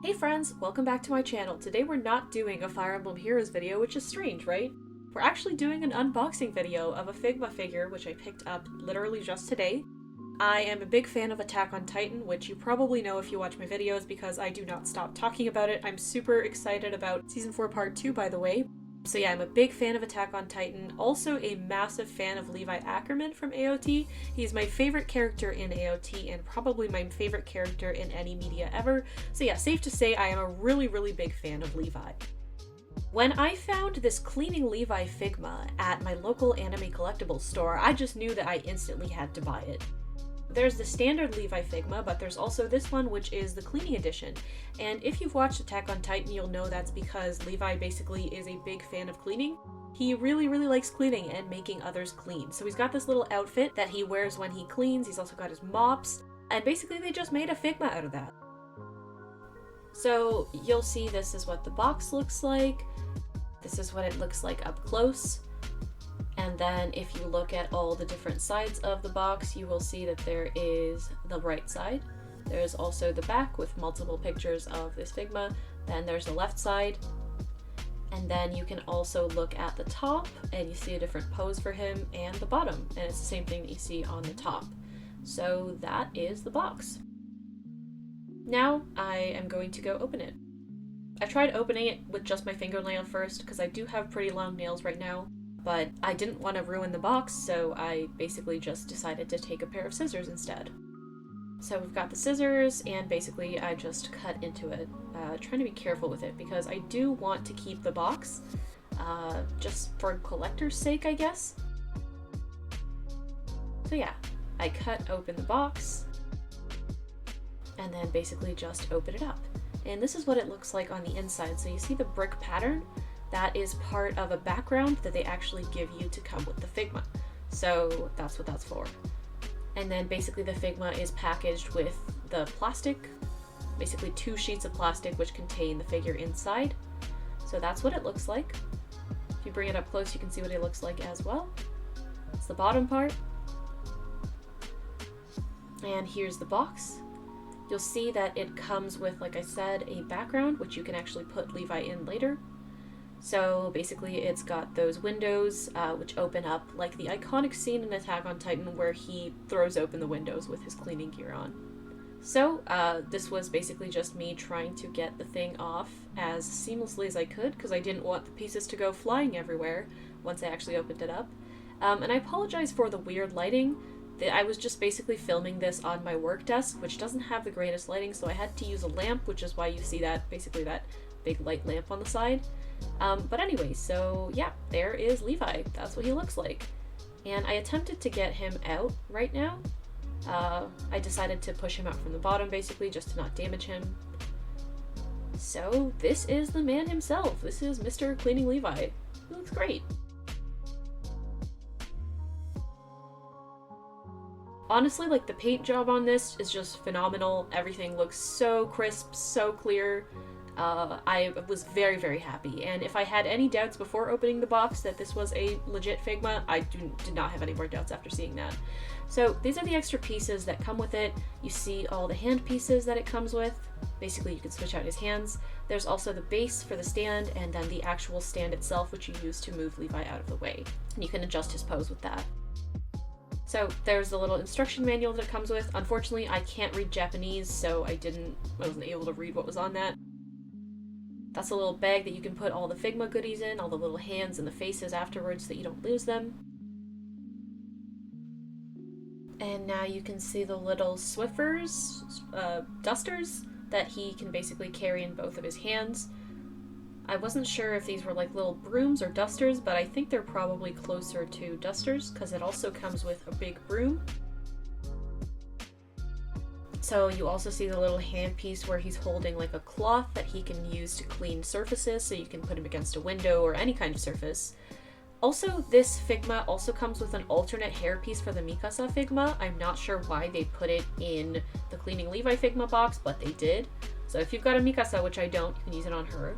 Hey friends, welcome back to my channel. Today we're not doing a Fire Emblem Heroes video, which is strange, right? We're actually doing an unboxing video of a Figma figure, which I picked up literally just today. I am a big fan of Attack on Titan, which you probably know if you watch my videos because I do not stop talking about it. I'm super excited about Season 4 Part 2, by the way. So yeah, I'm a big fan of Attack on Titan, also a massive fan of Levi Ackerman from AOT. He's my favorite character in AOT and probably my favorite character in any media ever. So yeah, safe to say I am a really big fan of Levi. When I found this Cleaning Levi Figma at my local anime collectibles store, I just knew that I instantly had to buy it. There's the standard Levi Figma, but there's also this one, which is the cleaning edition. And if you've watched Attack on Titan, you'll know that's because Levi basically is a big fan of cleaning. He really likes cleaning and making others clean. So he's got this little outfit that he wears when he cleans. He's also got his mops. And basically they just made a Figma out of that. So you'll see this is what the box looks like. This is what it looks like up close. And then if you look at all the different sides of the box, you will see that there is the right side. There's also the back with multiple pictures of this Figma. Then there's the left side. And then you can also look at the top and you see a different pose for him, and the bottom. And it's the same thing that you see on the top. So that is the box. Now I am going to go open it. I tried opening it with just my fingernail first because I do have pretty long nails right now. But I didn't want to ruin the box, so I basically just decided to take a pair of scissors instead. So we've got the scissors, and basically I just cut into it, trying to be careful with it because I do want to keep the box, just for collector's sake, I guess. So yeah, I cut open the box, and then basically just open it up. And this is what it looks like on the inside. So you see the brick pattern? That is part of a background that they actually give you to come with the Figma. So that's what that's for. And then basically the Figma is packaged with the plastic, basically 2 sheets of plastic which contain the figure inside. So that's what it looks like. If you bring it up close, you can see what it looks like as well. It's the bottom part. And here's the box. You'll see that it comes with, like I said, a background, which you can actually put Levi in later. So basically it's got those windows which open up like the iconic scene in Attack on Titan where he throws open the windows with his cleaning gear on. So this was basically just me trying to get the thing off as seamlessly as I could because I didn't want the pieces to go flying everywhere once I actually opened it up. And I apologize for the weird lighting. I was just basically filming this on my work desk, which doesn't have the greatest lighting, so I had to use a lamp, which is why you see that, basically that big light lamp on the side. But anyway, so yeah, there is Levi. That's what he looks like. And I attempted to get him out right now. I decided to push him out from the bottom, basically, just to not damage him. So this is the man himself. This is Mr. Cleaning Levi. He looks great. Honestly, like, the paint job on this is just phenomenal. Everything looks so crisp, so clear. I was very happy, and if I had any doubts before opening the box that this was a legit Figma, I did not have any more doubts after seeing that. So these are the extra pieces that come with it. You see all the hand pieces that it comes with. Basically you can switch out his hands. There's also the base for the stand, and then the actual stand itself, which you use to move Levi out of the way. And you can adjust his pose with that. So there's the little instruction manual that it comes with. Unfortunately, I can't read Japanese, so I wasn't able to read what was on that. That's a little bag that you can put all the Figma goodies in, all the little hands and the faces afterwards so that you don't lose them. And now you can see the little Swiffers, dusters, that he can basically carry in both of his hands. I wasn't sure if these were like little brooms or dusters, but I think they're probably closer to dusters because it also comes with a big broom. So you also see the little handpiece where he's holding like a cloth that he can use to clean surfaces, so you can put him against a window or any kind of surface. Also, this Figma also comes with an alternate hairpiece for the Mikasa Figma. I'm not sure why they put it in the Cleaning Levi Figma box, but they did. So if you've got a Mikasa, which I don't, you can use it on her.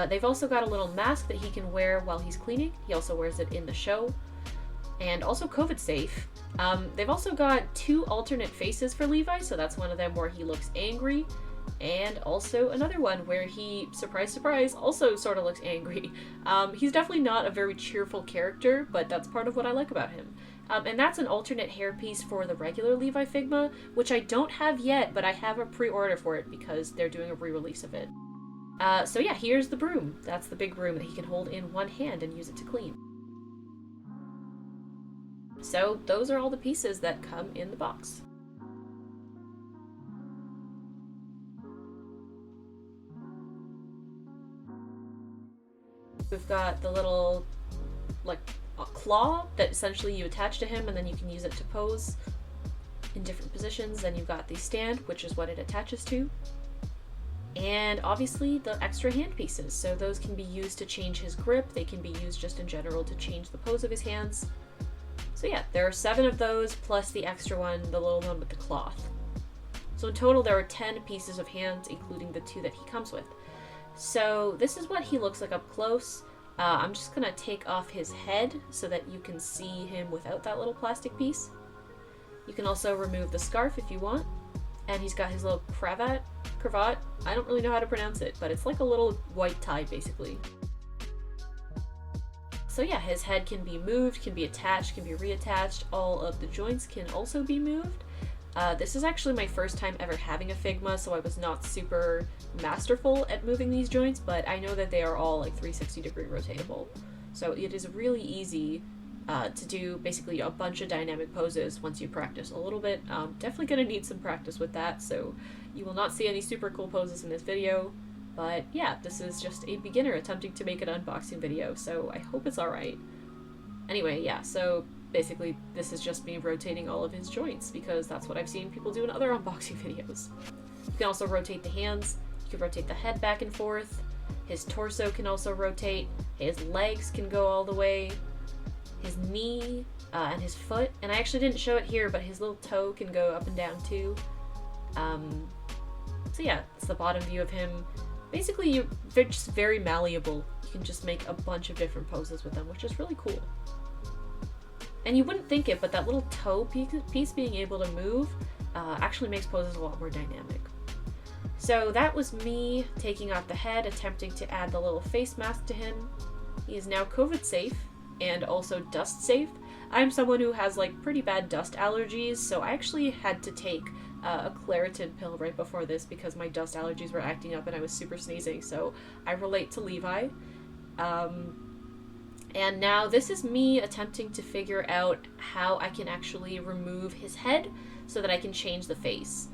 They've also got a little mask that he can wear while he's cleaning. He also wears it in the show. And also COVID safe. They've also got 2 alternate faces for Levi, so that's one of them where he looks angry, And also another one where he, surprise, surprise, also sort of looks angry. He's definitely not a very cheerful character, but that's part of what I like about him. And that's an alternate hairpiece for the regular Levi Figma, which I don't have yet, but I have a pre-order for it because they're doing a re-release of it. So yeah, here's the broom. That's the big broom that he can hold in one hand and use it to clean. So those are all the pieces that come in the box. We've got the little, like, a claw that essentially you attach to him and then you can use it to pose in different positions. Then you've got the stand, which is what it attaches to. And obviously the extra hand pieces. So those can be used to change his grip. They can be used just in general to change the pose of his hands. So yeah, there are 7 of those plus the extra one, the little one with the cloth. So in total there are 10 pieces of hands, including the 2 that he comes with. So this is what he looks like up close. I'm just gonna take off his head so that you can see him without that little plastic piece. You can also remove the scarf if you want. And he's got his little cravat. I don't really know how to pronounce it, but it's like a little white tie basically. So yeah, his head can be moved, can be attached, can be reattached. All of the joints can also be moved. This is actually my first time ever having a Figma, so I was not super masterful at moving these joints, but I know that they are all like 360-degree rotatable. So it is really easy to do basically a bunch of dynamic poses once you practice a little bit. Definitely gonna need some practice with that, so you will not see any super cool poses in this video. But yeah, this is just a beginner attempting to make an unboxing video, so I hope it's alright. Anyway, yeah, so basically this is just me rotating all of his joints because that's what I've seen people do in other unboxing videos. You can also rotate the hands, you can rotate the head back and forth, his torso can also rotate, his legs can go all the way, his knee and his foot, and I actually didn't show it here, but his little toe can go up and down too. So yeah, it's the bottom view of him. Basically, they're just very malleable. You can just make a bunch of different poses with them, which is really cool. And you wouldn't think it, but that little toe piece being able to move actually makes poses a lot more dynamic. So that was me taking off the head, attempting to add the little face mask to him. He is now COVID safe and also dust safe. I'm someone who has like pretty bad dust allergies, so I actually had to take a Claritin pill right before this because my dust allergies were acting up and I was super sneezing, so I relate to Levi. And now this is me attempting to figure out how I can actually remove his head so that I can change the face.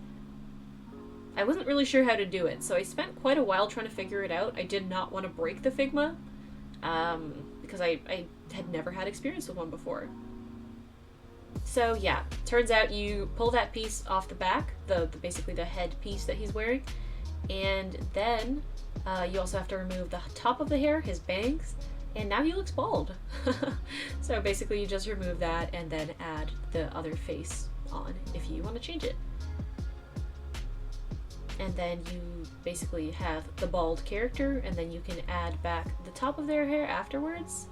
I wasn't really sure how to do it, so I spent quite a while trying to figure it out. I did not want to break the Figma, because I had never had experience with one before. So yeah, turns out you pull that piece off the back, basically the head piece that he's wearing, and then you also have to remove the top of the hair, his bangs, and now he looks bald. So basically you just remove that and then add the other face on if you want to change it. And then you basically have the bald character, and then you can add back the top of their hair afterwards,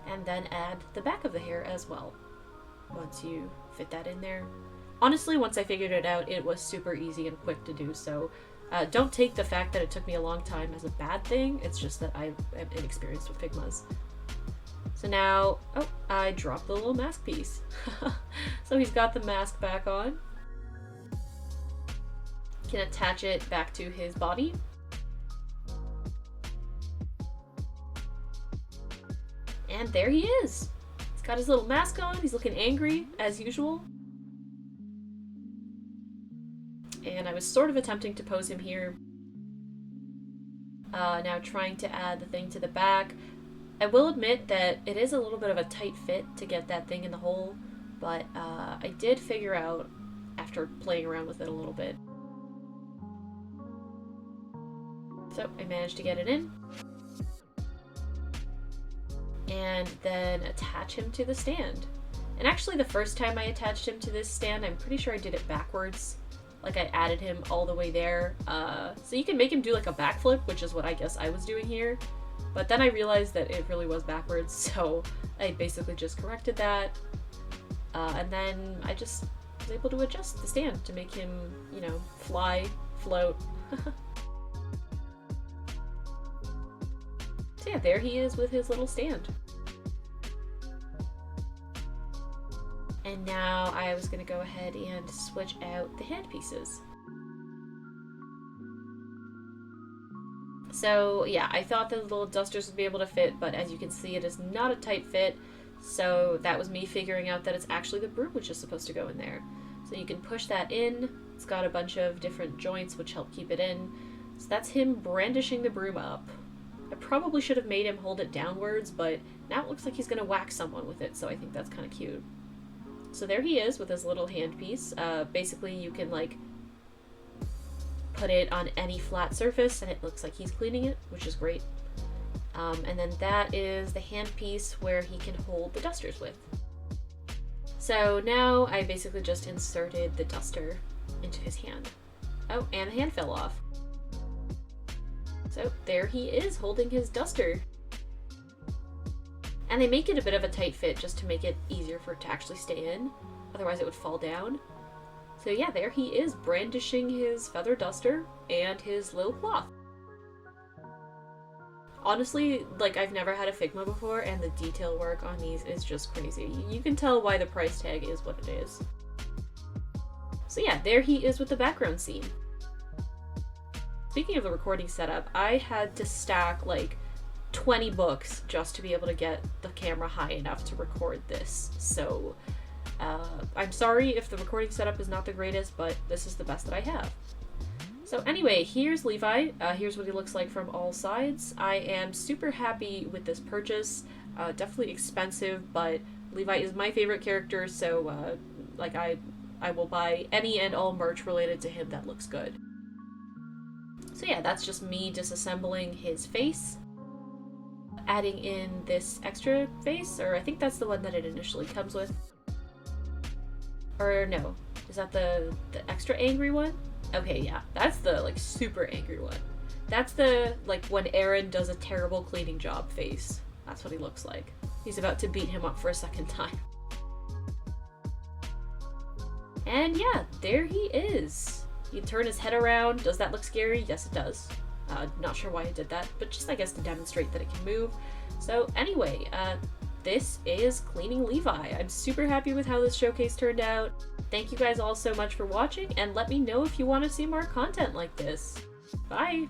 and then add the back of the hair as well once you fit that in there. Honestly, once I figured it out, it was super easy and quick to do, so don't take the fact that it took me a long time as a bad thing. It's just that I am inexperienced with Figmas. So now, oh, I dropped the little mask piece. So he's got the mask back on. Can attach it back to his body. And there he is. He's got his little mask on. He's looking angry, as usual. And I was sort of attempting to pose him here. Now trying to add the thing to the back. I will admit that it is a little bit of a tight fit to get that thing in the hole, but I did figure out, after playing around with it a little bit. So I managed to get it in. And then attach him to the stand. And actually the first time I attached him to this stand, I'm pretty sure I did it backwards. Like I added him all the way there. So you can make him do like a backflip, which is what I guess I was doing here. But then I realized that it really was backwards, so I basically just corrected that. And then I just was able to adjust the stand to make him, you know, fly float. So yeah, there he is with his little stand. And now I was gonna go ahead and switch out the hand pieces. So yeah, I thought the little dusters would be able to fit, but as you can see, it is not a tight fit. So that was me figuring out that it's actually the broom which is supposed to go in there. So you can push that in. It's got a bunch of different joints which help keep it in. So that's him brandishing the broom up. I probably should have made him hold it downwards, but now it looks like he's gonna whack someone with it, so I think that's kind of cute. So there he is with his little handpiece. Basically you can like put it on any flat surface and it looks like he's cleaning it, which is great. And then that is the handpiece where he can hold the dusters with. So now I basically just inserted the duster into his hand. Oh, and the hand fell off. So there he is holding his duster. And they make it a bit of a tight fit just to make it easier for it to actually stay in. Otherwise it would fall down. So yeah, there he is brandishing his feather duster and his little cloth. Honestly, like, I've never had a Figma before, and the detail work on these is just crazy. You can tell why the price tag is what it is. So yeah, there he is with the background scene. Speaking of the recording setup, I had to stack like 20 books just to be able to get the camera high enough to record this. So I'm sorry if the recording setup is not the greatest, but this is the best that I have. So anyway, here's Levi. Here's what he looks like from all sides. I am super happy with this purchase. Definitely expensive, but Levi is my favorite character, so like I will buy any and all merch related to him that looks good. So yeah, that's just me disassembling his face, adding in this extra face, or I think that's the one that it initially comes with. Or no, is that the extra angry one? Okay, yeah, that's the like super angry one. That's the like when Aaron does a terrible cleaning job face. That's what he looks like. He's about to beat him up for a second time. And yeah, there he is. You turn his head around. Does that look scary? Yes, it does. Not sure why I did that, but just I guess to demonstrate that it can move. So anyway, this is Cleaning Levi. I'm super happy with how this showcase turned out. Thank you guys all so much for watching, and let me know if you want to see more content like this. Bye!